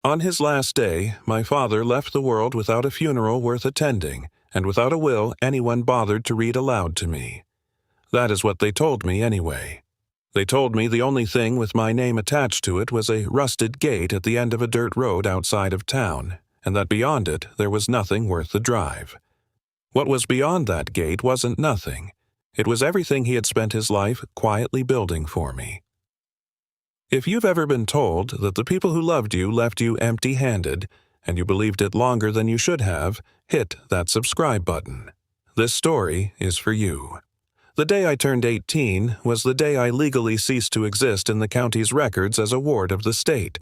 On his last day, my father left the world without a funeral worth attending, and without a will anyone bothered to read aloud to me. That is what they told me anyway. They told me the only thing with my name attached to it was a rusted gate at the end of a dirt road outside of town, and that beyond it there was nothing worth the drive. What was beyond that gate wasn't nothing. It was everything he had spent his life quietly building for me. If you've ever been told that the people who loved you left you empty-handed, and you believed it longer than you should have, hit that subscribe button. This story is for you. The day I turned 18 was the day I legally ceased to exist in the county's records as a ward of the state.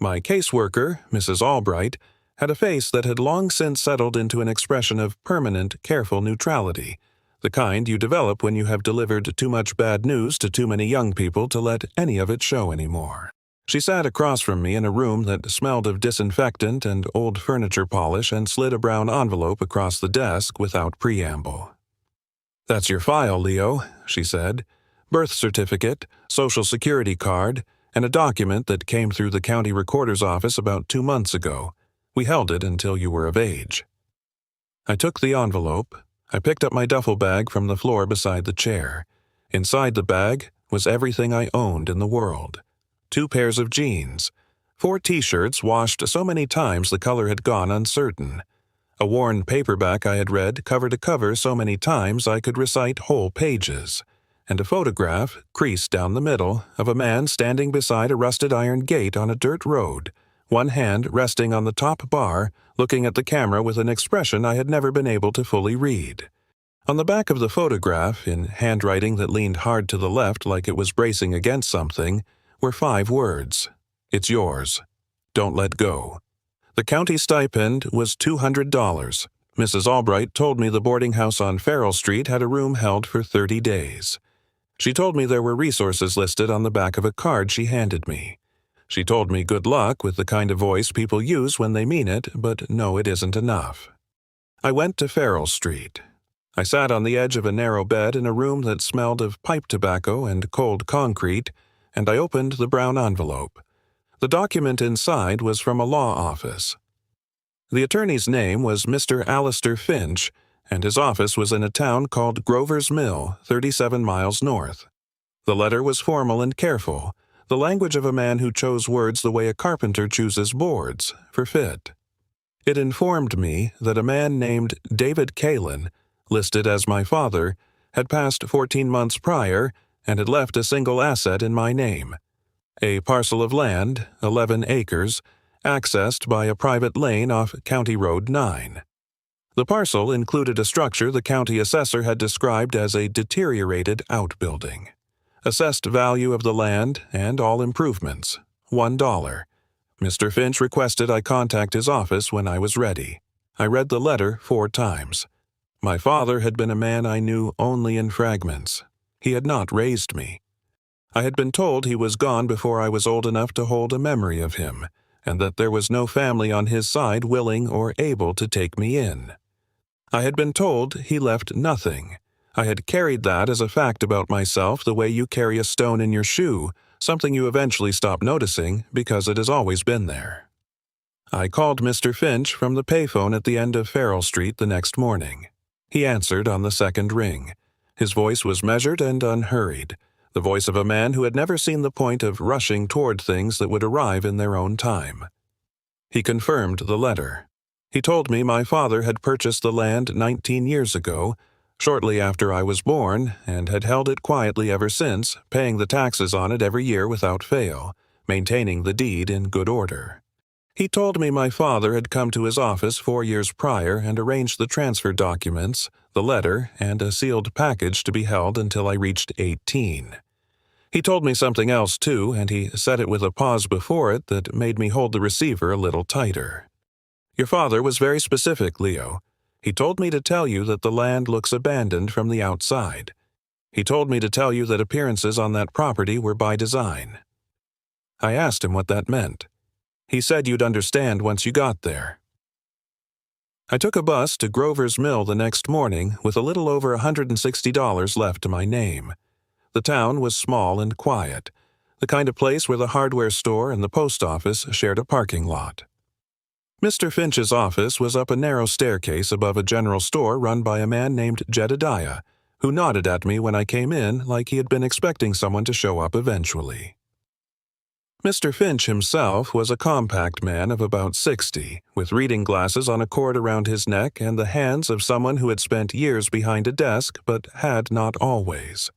My caseworker, Mrs. Albright, had a face that had long since settled into an expression of permanent, careful neutrality, the kind you develop when you have delivered too much bad news to too many young people to let any of it show anymore. She sat across from me in a room that smelled of disinfectant and old furniture polish and slid a brown envelope across the desk without preamble. "That's your file, Leo," she said. "Birth certificate, social security card, and a document that came through the county recorder's office about 2 months ago. We held it until you were of age." I took the envelope. I picked up my duffel bag from the floor beside the chair. Inside the bag was everything I owned in the world. 2 pairs of jeans, 4 t-shirts washed so many times the color had gone uncertain, a worn paperback I had read cover to cover so many times I could recite whole pages, and a photograph, creased down the middle, of a man standing beside a rusted iron gate on a dirt road, one hand resting on the top bar, looking at the camera with an expression I had never been able to fully read. On the back of the photograph, in handwriting that leaned hard to the left like it was bracing against something, were 5 words. "It's yours. Don't let go." The county stipend was $200. Mrs. Albright told me the boarding house on Farrell Street had a room held for 30 days. She told me there were resources listed on the back of a card she handed me. She told me good luck with the kind of voice people use when they mean it, but no, it isn't enough. I went to Farrell Street. I sat on the edge of a narrow bed in a room that smelled of pipe tobacco and cold concrete, and I opened the brown envelope. The document inside was from a law office. The attorney's name was Mr. Alistair Finch, and his office was in a town called Grover's Mill, 37 miles north. The letter was formal and careful, the language of a man who chose words the way a carpenter chooses boards, for fit. It informed me that a man named David Kalin, listed as my father, had passed 14 months prior and had left a single asset in my name. A parcel of land, 11 acres, accessed by a private lane off County Road 9. The parcel included a structure the county assessor had described as a deteriorated outbuilding. Assessed value of the land and all improvements, $1. Mr. Finch requested I contact his office when I was ready. I read the letter 4 times. My father had been a man I knew only in fragments. He had not raised me. I had been told he was gone before I was old enough to hold a memory of him, and that there was no family on his side willing or able to take me in. I had been told he left nothing. I had carried that as a fact about myself the way you carry a stone in your shoe, something you eventually stop noticing because it has always been there. I called Mr. Finch from the payphone at the end of Farrell Street the next morning. He answered on the second ring. His voice was measured and unhurried, the voice of a man who had never seen the point of rushing toward things that would arrive in their own time. He confirmed the letter. He told me my father had purchased the land 19 years ago, shortly after I was born, and had held it quietly ever since, paying the taxes on it every year without fail, maintaining the deed in good order. He told me my father had come to his office 4 years prior and arranged the transfer documents, the letter, and a sealed package to be held until I reached 18. He told me something else, too, and he said it with a pause before it that made me hold the receiver a little tighter. "Your father was very specific, Leo. He told me to tell you that the land looks abandoned from the outside. He told me to tell you that appearances on that property were by design." I asked him what that meant. He said you'd understand once you got there. I took a bus to Grover's Mill the next morning with a little over $160 left to my name. The town was small and quiet. the kind of place where the hardware store and the post office shared a parking lot. Mr. Finch's office was up a narrow staircase above a general store run by a man named Jedediah, who nodded at me when I came in like he had been expecting someone to show up eventually. Mr. Finch himself was a compact man of about 60, with reading glasses on a cord around his neck and the hands of someone who had spent years behind a desk but had not always.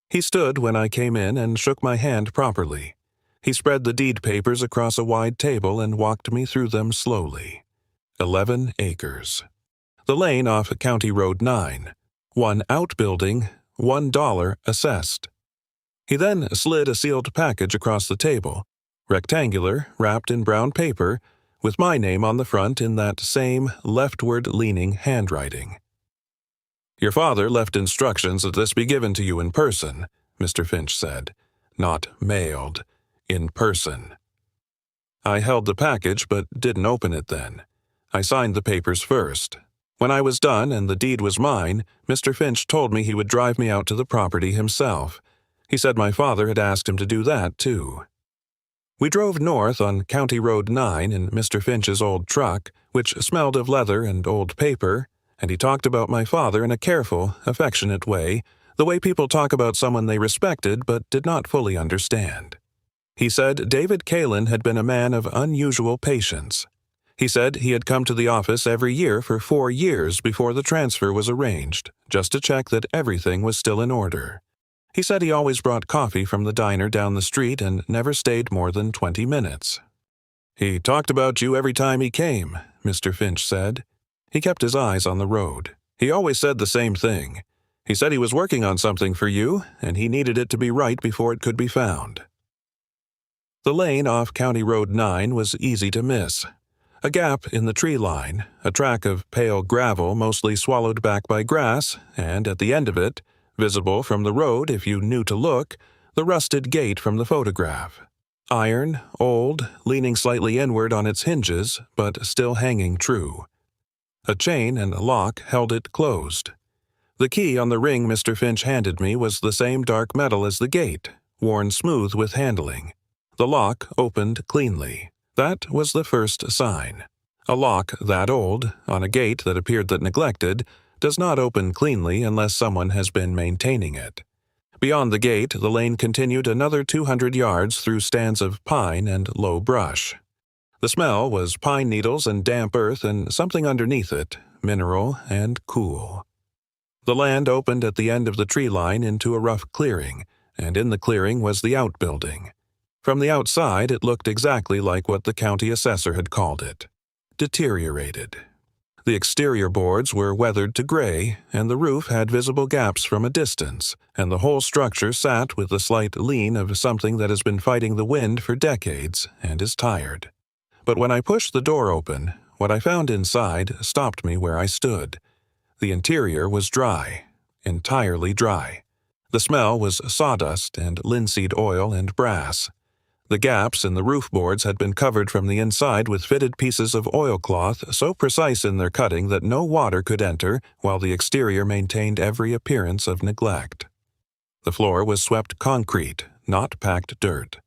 He stood when I came in and shook my hand properly. He spread the deed papers across a wide table and walked me through them slowly. 11 acres. The lane off County Road 9. 1 outbuilding, $1 assessed. He then slid a sealed package across the table, rectangular, wrapped in brown paper, with my name on the front in that same leftward-leaning handwriting. "Your father left instructions that this be given to you in person," Mr. Finch said. "Not mailed. In person." I held the package but didn't open it then. I signed the papers first. When I was done and the deed was mine, Mr. Finch told me he would drive me out to the property himself. He said my father had asked him to do that, too. We drove north on County Road 9 in Mr. Finch's old truck, which smelled of leather and old paper, and he talked about my father in a careful, affectionate way, the way people talk about someone they respected but did not fully understand. He said David Kalin had been a man of unusual patience. He said he had come to the office every year for 4 years before the transfer was arranged, just to check that everything was still in order. He said he always brought coffee from the diner down the street and never stayed more than 20 minutes. "He talked about you every time he came," Mr. Finch said. He kept his eyes on the road. "He always said the same thing. He said he was working on something for you, and he needed it to be right before it could be found." The lane off County Road 9 was easy to miss. A gap in the tree line, a track of pale gravel mostly swallowed back by grass, and at the end of it, visible from the road if you knew to look, the rusted gate from the photograph. Iron, old, leaning slightly inward on its hinges, but still hanging true. A chain and a lock held it closed. The key on the ring Mr. Finch handed me was the same dark metal as the gate, worn smooth with handling. The lock opened cleanly. That was the first sign. A lock that old, on a gate that appeared that neglected, does not open cleanly unless someone has been maintaining it. Beyond the gate, the lane continued another 200 yards through stands of pine and low brush. The smell was pine needles and damp earth and something underneath it, mineral and cool. The land opened at the end of the tree line into a rough clearing, and in the clearing was the outbuilding. From the outside, it looked exactly like what the county assessor had called it. Deteriorated. The exterior boards were weathered to gray, and the roof had visible gaps from a distance, and the whole structure sat with the slight lean of something that has been fighting the wind for decades and is tired. But when I pushed the door open, what I found inside stopped me where I stood. The interior was dry, entirely dry. The smell was sawdust and linseed oil and brass. The gaps in the roof boards had been covered from the inside with fitted pieces of oilcloth so precise in their cutting that no water could enter, while the exterior maintained every appearance of neglect. The floor was swept concrete, not packed dirt.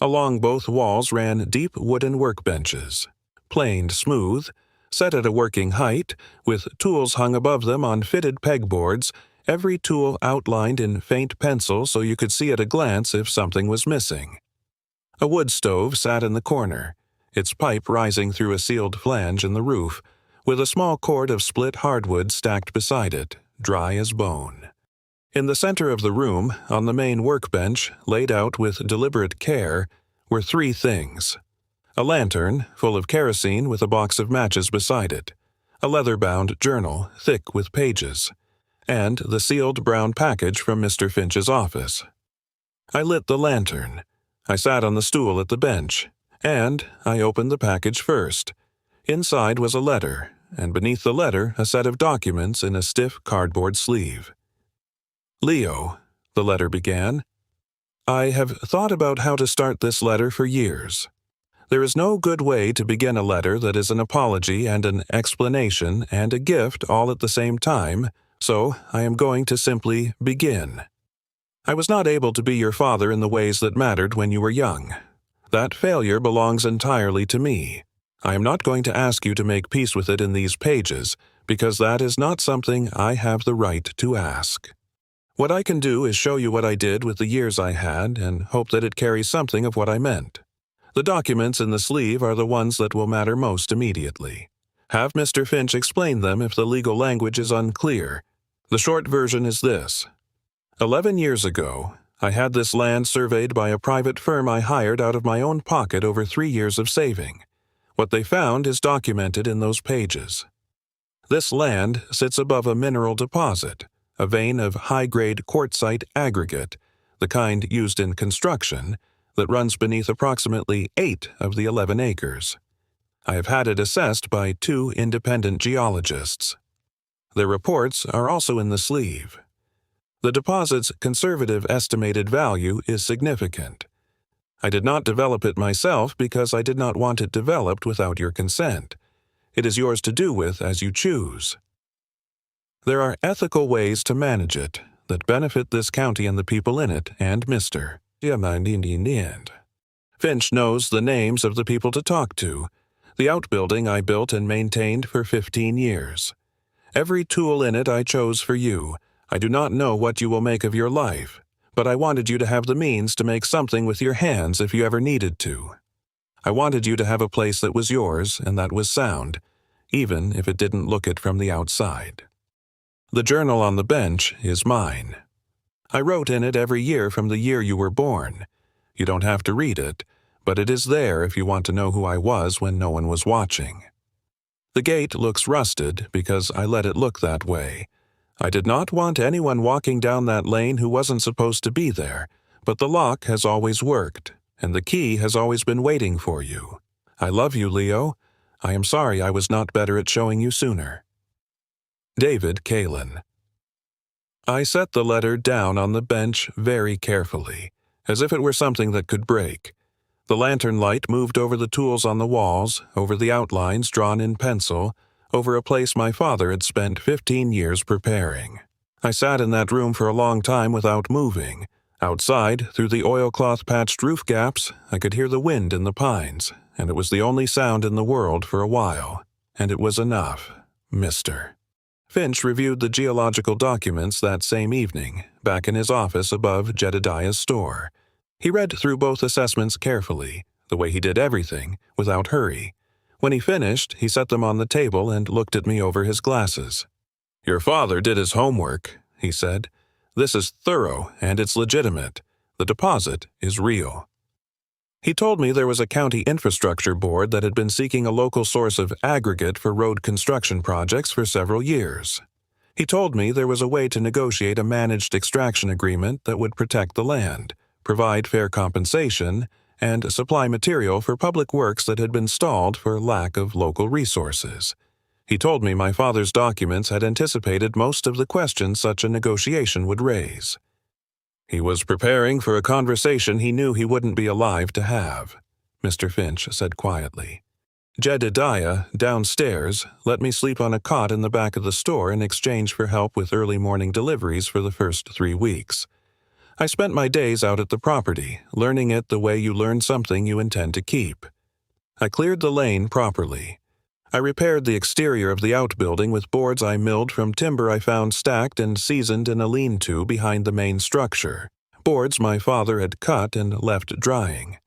Along both walls ran deep wooden workbenches, planed smooth, set at a working height, with tools hung above them on fitted pegboards, every tool outlined in faint pencil so you could see at a glance if something was missing. A wood stove sat in the corner, its pipe rising through a sealed flange in the roof, with a small cord of split hardwood stacked beside it, dry as bone. In the center of the room, on the main workbench, laid out with deliberate care, were 3 things. A lantern, full of kerosene with a box of matches beside it, a leather-bound journal, thick with pages, and the sealed brown package from Mr. Finch's office. I lit the lantern. I sat on the stool at the bench, and I opened the package first. Inside was a letter, and beneath the letter a set of documents in a stiff cardboard sleeve. "Leo," the letter began, "I have thought about how to start this letter for years. There is no good way to begin a letter that is an apology and an explanation and a gift all at the same time, so I am going to simply begin. I was not able to be your father in the ways that mattered when you were young. That failure belongs entirely to me. I am not going to ask you to make peace with it in these pages, because that is not something I have the right to ask. What I can do is show you what I did with the years I had and hope that it carries something of what I meant. The documents in the sleeve are the ones that will matter most immediately. Have Mr. Finch explain them if the legal language is unclear. The short version is this. 11 years ago, I had this land surveyed by a private firm I hired out of my own pocket over 3 years of saving. What they found is documented in those pages. This land sits above a mineral deposit, a vein of high-grade quartzite aggregate, the kind used in construction, that runs beneath approximately 8 of the 11 acres. I have had it assessed by 2 independent geologists. Their reports are also in the sleeve. The deposit's conservative estimated value is significant. I did not develop it myself because I did not want it developed without your consent. It is yours to do with as you choose. There are ethical ways to manage it that benefit this county and the people in it, and Mr. Finch knows the names of the people to talk to. The outbuilding I built and maintained for 15 years. Every tool in it I chose for you. I do not know what you will make of your life, but I wanted you to have the means to make something with your hands if you ever needed to. I wanted you to have a place that was yours and that was sound, even if it didn't look it from the outside. The journal on the bench is mine. I wrote in it every year from the year you were born. You don't have to read it, but it is there if you want to know who I was when no one was watching. The gate looks rusted because I let it look that way. I did not want anyone walking down that lane who wasn't supposed to be there, but the lock has always worked, and the key has always been waiting for you. I love you, Leo. I am sorry I was not better at showing you sooner. David Kalin. I set the letter down on the bench very carefully, as if it were something that could break. The lantern light moved over the tools on the walls, over the outlines drawn in pencil, over a place my father had spent 15 years preparing. I sat in that room for a long time without moving. Outside, through the oilcloth-patched roof gaps, I could hear the wind in the pines, and it was the only sound in the world for a while. And it was enough, Mr. Finch reviewed the geological documents that same evening, back in his office above Jedediah's store. He read through both assessments carefully, the way he did everything, without hurry. When he finished, he set them on the table and looked at me over his glasses. "Your father did his homework," he said. "This is thorough, and it's legitimate. The deposit is real." He told me there was a county infrastructure board that had been seeking a local source of aggregate for road construction projects for several years. He told me there was a way to negotiate a managed extraction agreement that would protect the land, provide fair compensation, and supply material for public works that had been stalled for lack of local resources. He told me my father's documents had anticipated most of the questions such a negotiation would raise. He was preparing for a conversation he knew he wouldn't be alive to have, Mr. Finch said quietly. Jedediah, downstairs, let me sleep on a cot in the back of the store in exchange for help with early morning deliveries for the first 3 weeks. I spent my days out at the property, learning it the way you learn something you intend to keep. I cleared the lane properly. I repaired the exterior of the outbuilding with boards I milled from timber I found stacked and seasoned in a lean-to behind the main structure, boards my father had cut and left drying.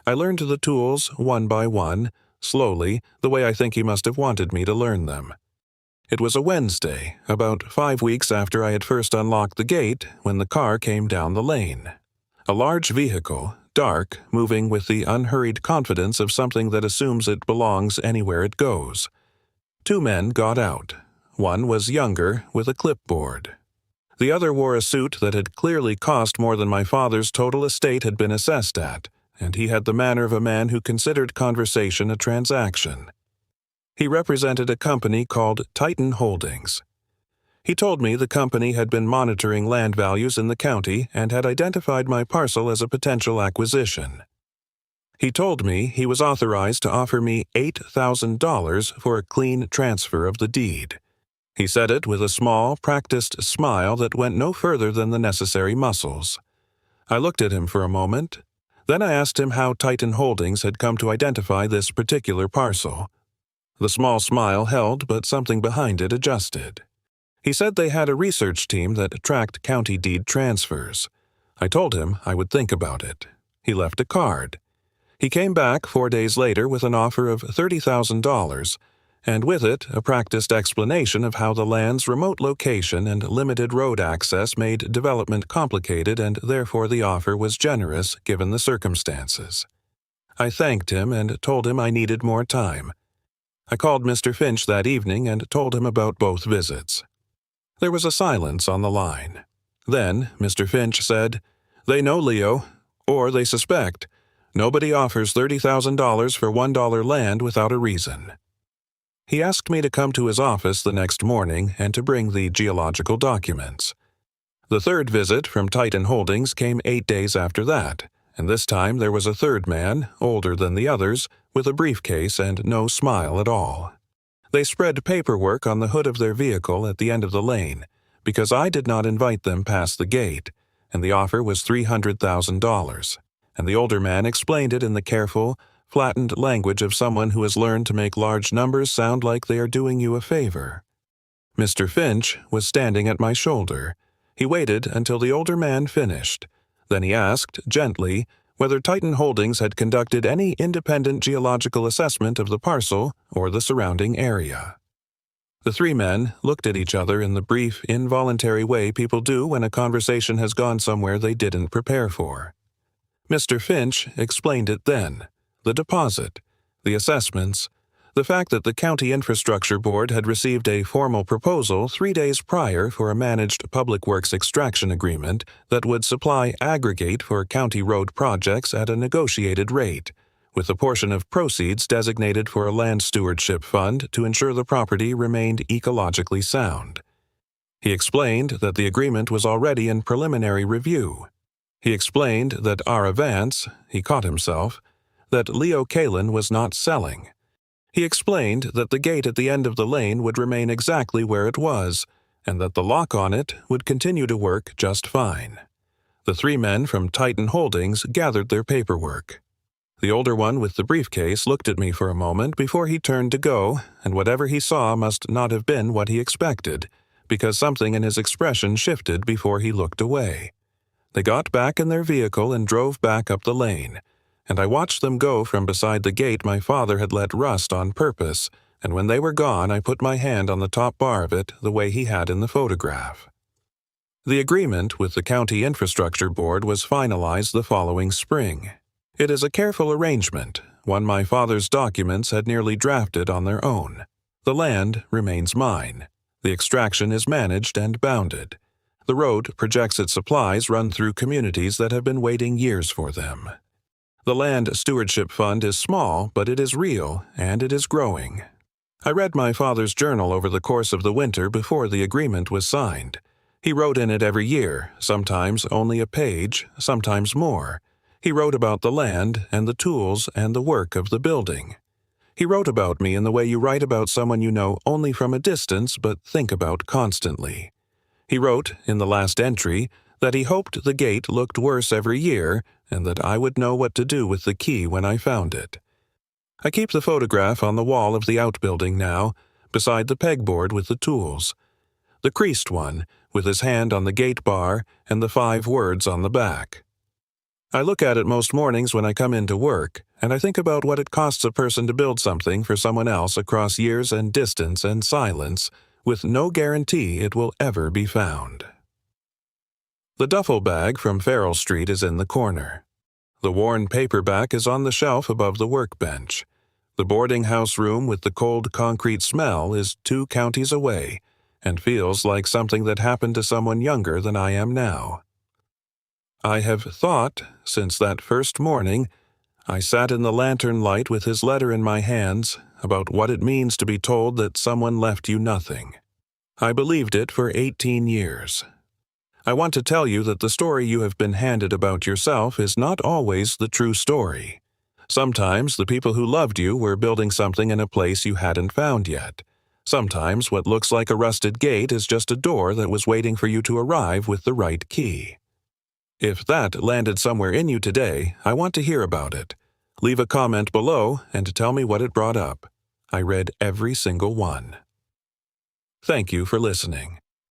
I learned the tools one by one, slowly, the way I think he must have wanted me to learn them. It was a Wednesday, about 5 weeks after I had first unlocked the gate, when the car came down the lane. A large vehicle, dark, moving with the unhurried confidence of something that assumes it belongs anywhere it goes. 2 men got out. One was younger, with a clipboard. The other wore a suit that had clearly cost more than my father's total estate had been assessed at, and he had the manner of a man who considered conversation a transaction. He represented a company called Titan Holdings. He told me the company had been monitoring land values in the county and had identified my parcel as a potential acquisition. He told me he was authorized to offer me $8,000 for a clean transfer of the deed. He said it with a small, practiced smile that went no further than the necessary muscles. I looked at him for a moment. Then I asked him how Titan Holdings had come to identify this particular parcel. The small smile held, but something behind it adjusted. He said they had a research team that tracked county deed transfers. I told him I would think about it. He left a card. He came back 4 days later with an offer of $30,000, and with it a practiced explanation of how the land's remote location and limited road access made development complicated, and therefore the offer was generous given the circumstances. I thanked him and told him I needed more time. I called Mr. Finch that evening and told him about both visits. There was a silence on the line. Then Mr. Finch said, "They know Leo, or they suspect. Nobody offers $30,000 for $1 land without a reason." He asked me to come to his office the next morning and to bring the geological documents. The third visit from Titan Holdings came 8 days after that, and this time there was a third man, older than the others, with a briefcase and no smile at all. They spread paperwork on the hood of their vehicle at the end of the lane, because I did not invite them past the gate, and the offer was $300,000, and the older man explained it in the careful, flattened language of someone who has learned to make large numbers sound like they are doing you a favor. Mr. Finch was standing at my shoulder. He waited until the older man finished. Then he asked, gently, whether Titan Holdings had conducted any independent geological assessment of the parcel or the surrounding area. The three men looked at each other in the brief, involuntary way people do when a conversation has gone somewhere they didn't prepare for. Mr. Finch explained it then. The deposit, the assessments, the fact that the County Infrastructure Board had received a formal proposal 3 days prior for a managed public works extraction agreement that would supply aggregate for county road projects at a negotiated rate, with a portion of proceeds designated for a land stewardship fund to ensure the property remained ecologically sound. He explained that the agreement was already in preliminary review. He explained that Ara Vance, he caught himself, that Leo Kalin was not selling. He explained that the gate at the end of the lane would remain exactly where it was, and that the lock on it would continue to work just fine. The three men from Titan Holdings gathered their paperwork. The older one with the briefcase looked at me for a moment before he turned to go, and whatever he saw must not have been what he expected, because something in his expression shifted before he looked away. They got back in their vehicle and drove back up the lane, and I watched them go from beside the gate my father had let rust on purpose, and when they were gone I put my hand on the top bar of it the way he had in the photograph. The agreement with the County Infrastructure Board was finalized the following spring. It is a careful arrangement, one my father's documents had nearly drafted on their own. The land remains mine. The extraction is managed and bounded. The road projects its supplies run through communities that have been waiting years for them. The Land Stewardship Fund is small, but it is real, and it is growing. I read my father's journal over the course of the winter before the agreement was signed. He wrote in it every year, sometimes only a page, sometimes more. He wrote about the land and the tools and the work of the building. He wrote about me in the way you write about someone you know only from a distance but think about constantly. He wrote, in the last entry, that he hoped the gate looked worse every year and that I would know what to do with the key when I found it. I keep the photograph on the wall of the outbuilding now, beside the pegboard with the tools. The creased one, with his hand on the gate bar and the 5 words on the back. I look at it most mornings when I come into work, and I think about what it costs a person to build something for someone else across years and distance and silence, with no guarantee it will ever be found. The duffel bag from Farrell Street is in the corner. The worn paperback is on the shelf above the workbench. The boarding house room with the cold concrete smell is 2 counties away, and feels like something that happened to someone younger than I am now. I have thought, since that first morning, I sat in the lantern light with his letter in my hands, about what it means to be told that someone left you nothing. I believed it for 18 years. I want to tell you that the story you have been handed about yourself is not always the true story. Sometimes the people who loved you were building something in a place you hadn't found yet. Sometimes what looks like a rusted gate is just a door that was waiting for you to arrive with the right key. If that landed somewhere in you today, I want to hear about it. Leave a comment below and tell me what it brought up. I read every single one. Thank you for listening.